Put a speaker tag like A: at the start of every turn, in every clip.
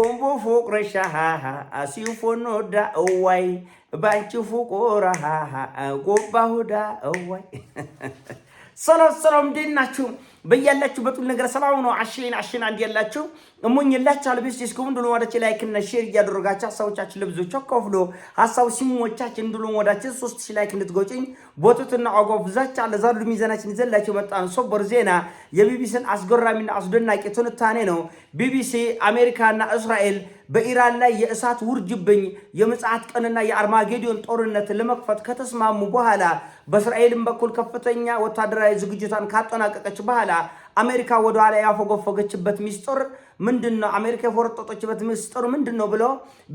A: Bombo fuk resha ha ha asiu no da owai banchi fukora ha ha goba huda owai ሰላም እንዴት ናችሁ? በያላችሁበት ሁሉ ነገር ሰላም ነው። አሽን አንድ ያላችሁ እሞኝላችሁ አልብስስ ኩም እንደሆነ ወዳች ላይክ እና ሼር እያደረጋችሁ ሀሳቦቻችሁ ለብዙዎች አካፍሉ። ሀሳብ ሲሞቻችሁ እንደሆነ ወዳችሁ 3000 ላይክ እንድትጎጭኝ ቦቱትና አጎፍ ዛቻ ለዛሉ ሚዛናችን ይዘላችሁ መጣን። ሶበር ዜና የቢቢሲን አስገራሚና አስደናቂ ትንታኔ ነው። ቢቢሲ አሜሪካና እስራኤል በኢራን ላይ የእሳት ውርጅብኝ የምጽአት ቀንና የአርማጌዶን ጦርነት ለመክፈት ከተስማሙ በኋላ በእስራኤልም በኩል ከፍተኛ ወታደራዊ ዝግጅቷን ካጠናቀቀች በኋላ አሜሪካ ወደ ኋላ ያፈገፈገችበት ሚስጥር ምንድነው? አሜሪካ የፈረጠጠችበት ሚስጥር ምንድነው ብሎ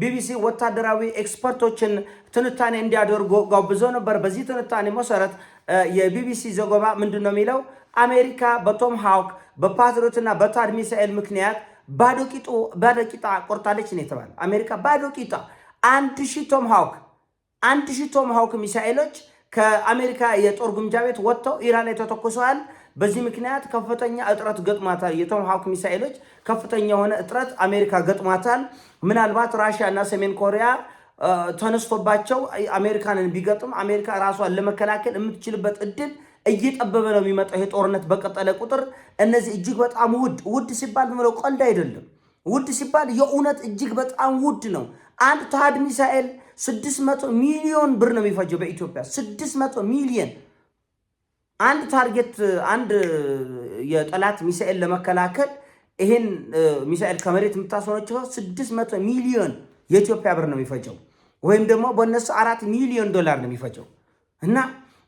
A: ቢቢሲ ወታደራዊ ኤክስፐርቶችን ትንታኔ እንዲያደርጉ ጋብዞ ነበር። በዚህ ትንታኔ መሰረት የቢቢሲ ዘገባ ምንድነው የሚለው? አሜሪካ በቶም ሃውክ በፓትሪዮትና በታድ ሚሳኤል ምክንያት ባዶቂጣ ቆርጣለች ነው የተባለው። አሜሪካ ባዶቂጣ 1000 ቶም ሃውክ ሚሳኤሎች ከአሜሪካ የጦር ግምጃ ቤት ወጥተው ኢራን ላይ ተተኩሰዋል። በዚህ ምክንያት ከፍተኛ እጥረት ገጥሟታል። የቶም ሃውክ ሚሳኤሎች ከፍተኛ የሆነ እጥረት አሜሪካ ገጥሟታል። ምናልባት ራሽያ እና ሰሜን ኮሪያ ተነስቶባቸው አሜሪካንን ቢገጥም አሜሪካ ራሷን ለመከላከል የምትችልበት እድል እየጠበበ ነው የሚመጣው። ይሄ ጦርነት በቀጠለ ቁጥር እነዚህ እጅግ በጣም ውድ ሲባል ነው ቀልድ አይደለም። ውድ ሲባል የእውነት እጅግ በጣም ውድ ነው። አንድ ታድ ሚሳኤል 600 ሚሊዮን ብር ነው የሚፈጀው በኢትዮጵያ 600 ሚሊዮን። አንድ ታርጌት አንድ የጠላት ሚሳኤል ለመከላከል ይሄን ሚሳኤል ከመሬት የምታስወነጭው 600 ሚሊዮን የኢትዮጵያ ብር ነው የሚፈጀው፣ ወይም ደግሞ በእነሱ 4 ሚሊዮን ዶላር ነው የሚፈጀው። እና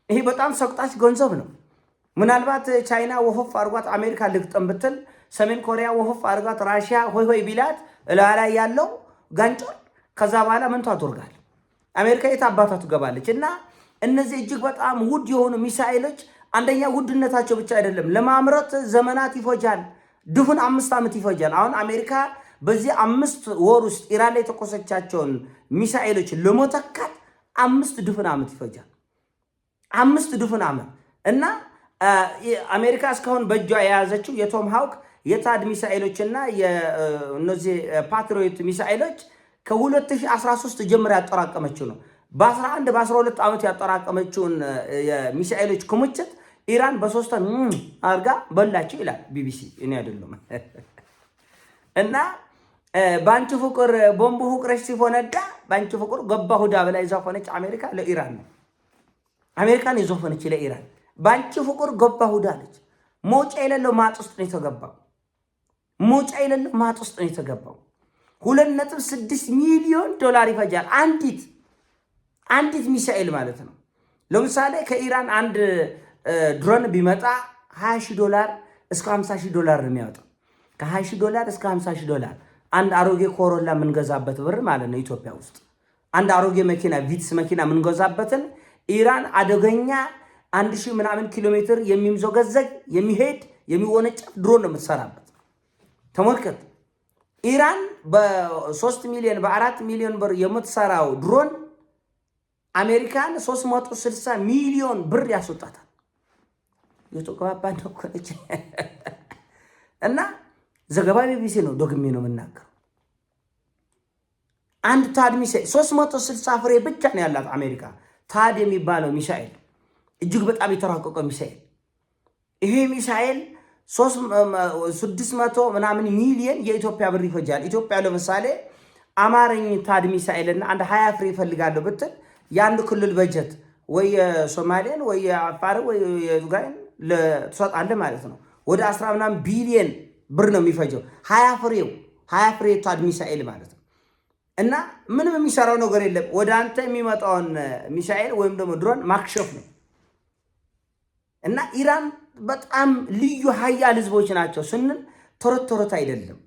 A: ይሄ በጣም ሰቅጣጭ ገንዘብ ነው። ምናልባት ቻይና ወሆፍ አርጓት አሜሪካ ልግጠም ብትል፣ ሰሜን ኮሪያ ወሆፍ አርጓት ራሽያ ሆይ ቢላት ላይ ያለው ጋንጮር ከዛ በኋላ ምን ታደርጋል? አሜሪካ የት አባታ ትገባለች? እና እነዚህ እጅግ በጣም ውድ የሆኑ ሚሳኤሎች አንደኛ ውድነታቸው ብቻ አይደለም፣ ለማምረት ዘመናት ይፈጃል። ድፍን 5 ዓመት ይፈጃል። አሁን አሜሪካ በዚህ 5 ወር ውስጥ ኢራን ላይ የተኮሰቻቸውን ሚሳኤሎች ለመተካት 5 ድፍን ዓመት ይፈጃል። 5 ድፍን ዓመት እና አሜሪካ እስካሁን በእጇ የያዘችው የቶም ሃውክ የታድ ሚሳኤሎችና የነዚህ ፓትሪዮት ሚሳኤሎች ከ2013 ጀምሮ ያጠራቀመችው ነው። በ11 በ12 ዓመት ያጠራቀመችውን የሚሳኤሎች ክምችት ኢራን በ3 አርጋ በላችሁ ይላል ቢቢሲ፣ እኔ አይደለም። እና ባንቺ ፍቅር ቦምቡ ፍቅረሽ ሲፈነዳ ባንቺ ፍቅር ገባ ሁዳ በላይ ዘፈነች አሜሪካ ለኢራን ነው። አሜሪካን የዘፈነች ለኢራን ባንቺ ፍቅር ገባ ሁዳ አለች። ሞጫ የሌለው ማጥ ውስጥ ነው የተገባው። ሞጫ የሌለው ማጥ ውስጥ ነው የተገባው። 2.6 ሚሊዮን ዶላር ይፈጃል አንዲት ሚሳኤል ማለት ነው። ለምሳሌ ከኢራን አንድ ድሮን ቢመጣ $20,000 እስከ $50,000 ነው የሚያወጣው። ከ$20,000 እስከ $50,000 አንድ አሮጌ ኮሮላ የምንገዛበት ብር ማለት ነው። ኢትዮጵያ ውስጥ አንድ አሮጌ መኪና ቪትስ መኪና የምንገዛበትን ኢራን አደገኛ 1000 ምናምን ኪሎ ሜትር የሚምዘገዘግ የሚሄድ የሚወነጨፍ ድሮን ነው የምትሰራበት። ተመልከት፣ ኢራን በ3 ሚሊዮን በ4 ሚሊዮን ብር የምትሰራው ድሮን አሜሪካን 360 ሚሊዮን ብር ያስወጣታል። የተቀባባን ተቆረጭ እና ዘገባ ቢቢሲ ነው፣ ደግሜ ነው የምናገረው። አንድ ታድ ሚሳኤል 360 ፍሬ ብቻ ነው ያላት አሜሪካ። ታድ የሚባለው ሚሳኤል እጅግ በጣም የተራቀቀ ሚሳኤል። ይሄ ሚሳኤል 600 ምናምን ሚሊዮን የኢትዮጵያ ብር ይፈጃል። ኢትዮጵያ ለምሳሌ አማረኝ ታድ ሚሳኤልና አንድ 20 ፍሬ ይፈልጋለሁ ብትል የአንድ ክልል በጀት ወይ ሶማሌን ወይ አፋር ወይ ዩጋይን ለተሰጣለ ማለት ነው። ወደ 10 ምናምን ቢሊዮን ብር ነው የሚፈጀው 20 ፍሬ ታድ ሚሳኤል ማለት ነው። እና ምንም የሚሰራው ነገር የለም። ወደ አንተ የሚመጣውን ሚሳኤል ወይም ደግሞ ድሮን ማክሸፍ ነው። እና ኢራን በጣም ልዩ ሀያል ህዝቦች ናቸው ስንል ተረት አይደለም።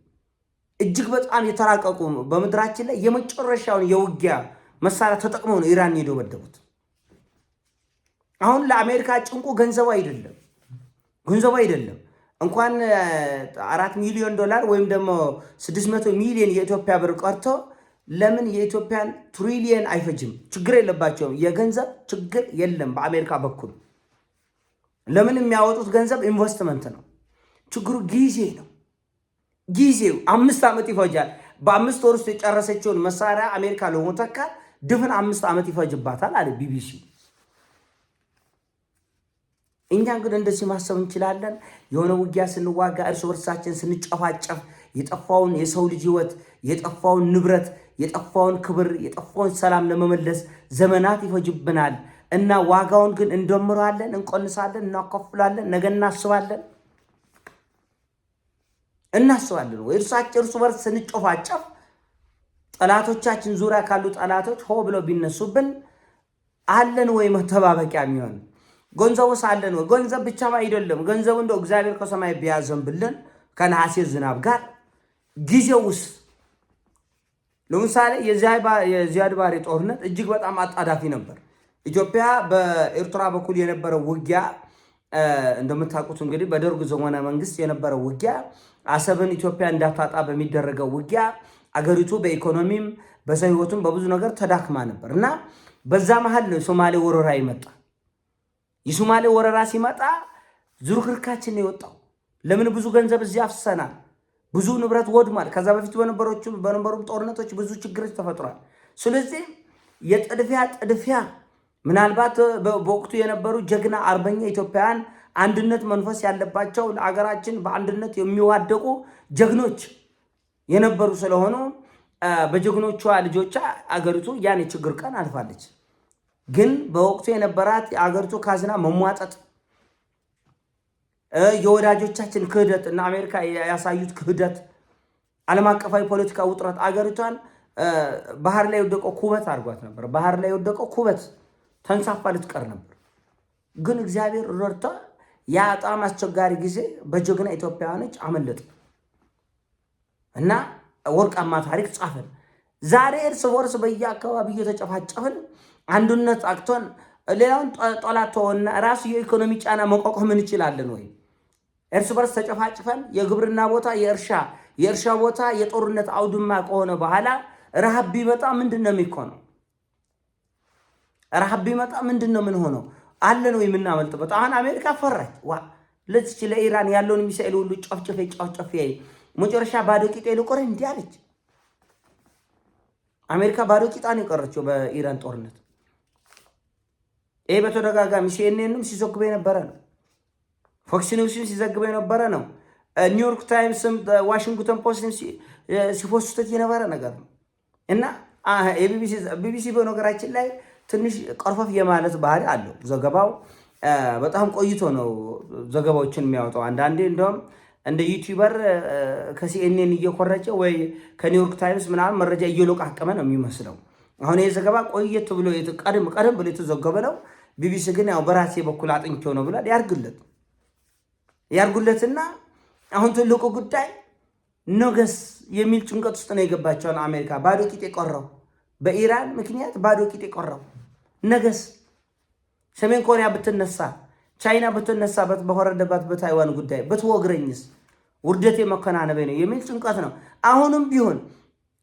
A: እጅግ በጣም የተራቀቁ በምድራችን ላይ የመጨረሻውን የውጊያ መሳሪያ ተጠቅመው ነው ኢራን የደበደቡት። አሁን ለአሜሪካ ጭንቁ ገንዘቡ አይደለም እንኳን 4 ሚሊዮን ዶላር ወይም ደግሞ 600 ሚሊዮን የኢትዮጵያ ብር ቀርቶ ለምን የኢትዮጵያን ትሪሊየን አይፈጅም? ችግር የለባቸውም። የገንዘብ ችግር የለም በአሜሪካ በኩል። ለምን የሚያወጡት ገንዘብ ኢንቨስትመንት ነው። ችግሩ ጊዜ ነው። ጊዜው 5 ዓመት ይፈጃል። በ5 ወር ውስጥ የጨረሰችውን መሳሪያ አሜሪካ ለመተካት ድፍን 5 ዓመት ይፈጅባታል አለ ቢቢሲ። እኛ ግን እንደዚህ ማሰብ እንችላለን? የሆነ ውጊያ ስንዋጋ እርስ በርሳችን ስንጨፋጨፍ የጠፋውን የሰው ልጅ ህይወት፣ የጠፋውን ንብረት፣ የጠፋውን ክብር፣ የጠፋውን ሰላም ለመመለስ ዘመናት ይፈጅብናል እና ዋጋውን ግን እንደምራለን፣ እንቆንሳለን፣ እናከፍላለን፣ ነገ እናስባለን ወይ? እርስ በርስ ስንጨፋጨፍ ጠላቶቻችን ዙሪያ ካሉ ጠላቶች ሆ ብለው ቢነሱብን አለን ወይ መተባበቂያ የሚሆን? ገንዘቡስ አለን ወይ? ገንዘብ ብቻም አይደለም። ገንዘቡ እንደው እግዚአብሔር ከሰማይ ቢያዘንብልን ከነሐሴ ዝናብ ጋር ጊዜውስ ለምሳሌ የዚያድ ባሬ ጦርነት እጅግ በጣም አጣዳፊ ነበር። ኢትዮጵያ በኤርትራ በኩል የነበረው ውጊያ እንደምታውቁት እንግዲህ በደርግ ዘመነ መንግስት የነበረው ውጊያ አሰብን ኢትዮጵያ እንዳታጣ በሚደረገው ውጊያ አገሪቱ በኢኮኖሚም በሰው ህይወቱም በብዙ ነገር ተዳክማ ነበር እና በዛ መሃል ነው ሶማሌ ወረራ ይመጣ። የሶማሌ ወረራ ሲመጣ ዝርክርካችን ነው የወጣው። ለምን? ብዙ ገንዘብ እዚህ አፍሰናል፣ ብዙ ንብረት ወድሟል። ከዛ በፊት በነበሩም ጦርነቶች ብዙ ችግሮች ተፈጥሯል። ስለዚህ የጥድፊያ ምናልባት በወቅቱ የነበሩ ጀግና አርበኛ ኢትዮጵያውያን አንድነት መንፈስ ያለባቸው ለአገራችን በአንድነት የሚዋደቁ ጀግኖች የነበሩ ስለሆኑ በጀግኖቿ ልጆቿ አገሪቱ ያን የችግር ቀን አልፋለች። ግን በወቅቱ የነበራት የአገሪቱ ካዝና መሟጠጥ፣ የወዳጆቻችን ክህደት እና አሜሪካ ያሳዩት ክህደት፣ ዓለም አቀፋዊ ፖለቲካ ውጥረት አገሪቷን ባህር ላይ የወደቀው ኩበት አድርጓት ነበር። ባህር ላይ የወደቀው ኩበት ተንሳፋ ልትቀር ነበር። ግን እግዚአብሔር ረድቷ ያ በጣም አስቸጋሪ ጊዜ በጀግና ኢትዮጵያውያኖች አመለጠ እና ወርቃማ ታሪክ ጻፈን። ዛሬ እርስ በርስ በየአካባቢው እየተጨፋጨፍን አንዱነት አቅቶን ሌላውን ጠላት ተወና ራሱ የኢኮኖሚ ጫና መቋቋም እንችላለን ወይ? እርስ በርስ ተጨፋጭፈን የግብርና ቦታ የእርሻ ቦታ የጦርነት አውድማ ከሆነ በኋላ ረሃብ ቢመጣ ምንድነው የሚሆነው? ረሃብ ቢመጣ ምንድነው ምን ሆነው አለን ወይ የምናመልጥበት? አሁን አሜሪካ ፈራች። ለዚች ለኢራን ያለውን ሚሳኤል ሁሉ ጨፍጨፍ መጨረሻ ባዶ ቂጤ ልቆረ እንዲህ አለች። አሜሪካ ባዶ ቂጣን የቀረችው በኢራን ጦርነት። ይሄ በተደጋጋሚ ሲኤንኤንም ሲዘግበው የነበረ ነው። ፎክስ ኒውስም ሲዘግበው የነበረ ነው። ኒውዮርክ ታይምስም ዋሽንግተን ፖስትም ሲፖስቱት የነበረ ነገር ነው እና ቢቢሲ በነገራችን ላይ ትንሽ ቀርፈፍ የማለት ባህሪ አለው። ዘገባው በጣም ቆይቶ ነው ዘገባዎችን የሚያወጣው። አንዳንዴ እንደውም እንደ ዩቲዩበር ከሲኤንኤን እየኮረጨ ወይ ከኒውዮርክ ታይምስ ምናምን መረጃ እየሎቃቀመ ነው የሚመስለው። አሁን ይህ ዘገባ ቆየት ብሎ ቀደም ብሎ የተዘገበ ነው። ቢቢሲ ግን ያው በራሴ በኩል አጥንቼው ነው ብሏል። ያርጉለትና አሁን ትልቁ ጉዳይ ነገስ የሚል ጭንቀት ውስጥ ነው የገባቸውን አሜሪካ። ባዶ ቂጥ የቆረው በኢራን ምክንያት ባዶ ቂጥ የቆረው ነገስ ሰሜን ኮሪያ ብትነሳ፣ ቻይና ብትነሳበት በወረደባት በታይዋን ጉዳይ ብትወግረኝስ ውርደቴ መከናነበ ነው የሚል ጭንቀት ነው።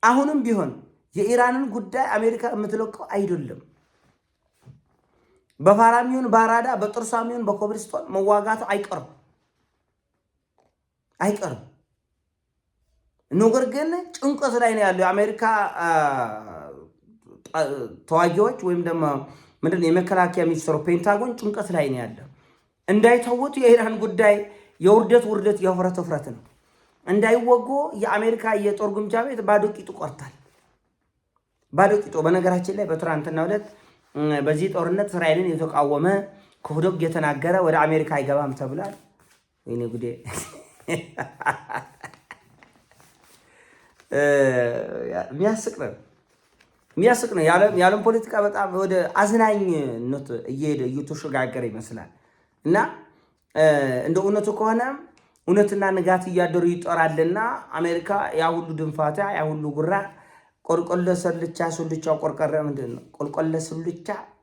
A: አሁንም ቢሆን የኢራንን ጉዳይ አሜሪካ የምትለቀው አይደለም። በፋራም ይሁን በአራዳ በጥርሷም ይሁን በኮብልስቶን መዋጋቱ አይቀርም። ነገር ግን ጭንቀት ላይ ነው ያለው የአሜሪካ ተዋጊዎች ወይም ደግሞ ምንድን ነው የመከላከያ ሚኒስትሩ ፔንታጎን ጭንቀት ላይ ነው ያለው። እንዳይተውት የኢራን ጉዳይ የውርደት የፍረት ነው። እንዳይወጉ የአሜሪካ የጦር ግምጃ ቤት ባዶ ቂጡ ቆርታል። ባዶ ቂጡ። በነገራችን ላይ በትናንትናው ዕለት በዚህ ጦርነት እስራኤልን የተቃወመ ከሁዶግ የተናገረ ወደ አሜሪካ አይገባም ተብሏል። ወይኔ ጉዴ! የሚያስቅ ነው። የዓለም ፖለቲካ በጣም ወደ አዝናኝነት እየተሸጋገረ ይመስላል እና እንደ እውነቱ ከሆነ እውነትና ንጋት እያደሩ ይጠራልና አሜሪካ ያ ሁሉ ድንፋታ ያ ሁሉ ጉራ ቆልቆለ ሰልቻ ሱልቻው ቆርቀረ ምንድን ነው? ቆልቆለ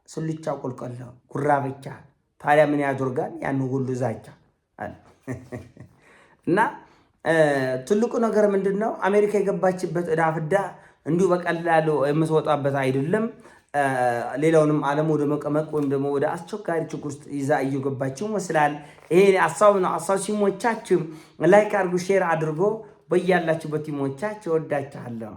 A: ሱልቻ ቆልቆለ ጉራ ብቻ ታዲያ ምን ያደርጋል? ያን ሁሉ ዛቻ እና ትልቁ ነገር ምንድነው? አሜሪካ የገባችበት ዕዳ ፍዳ እንዲሁ በቀላሉ የምትወጣበት አይደለም። ሌላውንም ዓለም ወደ መቀመቅ ወይም ደግሞ ወደ አስቸጋሪ ችግር ውስጥ ይዛ እየገባችው ይመስላል። ይሄ ሐሳብ ነው። ሐሳብ ሲሞቻችሁ ላይክ አድርጉ፣ ሼር አድርጎ በያላችሁበት ይሞቻችሁ። እወዳችኋለሁ።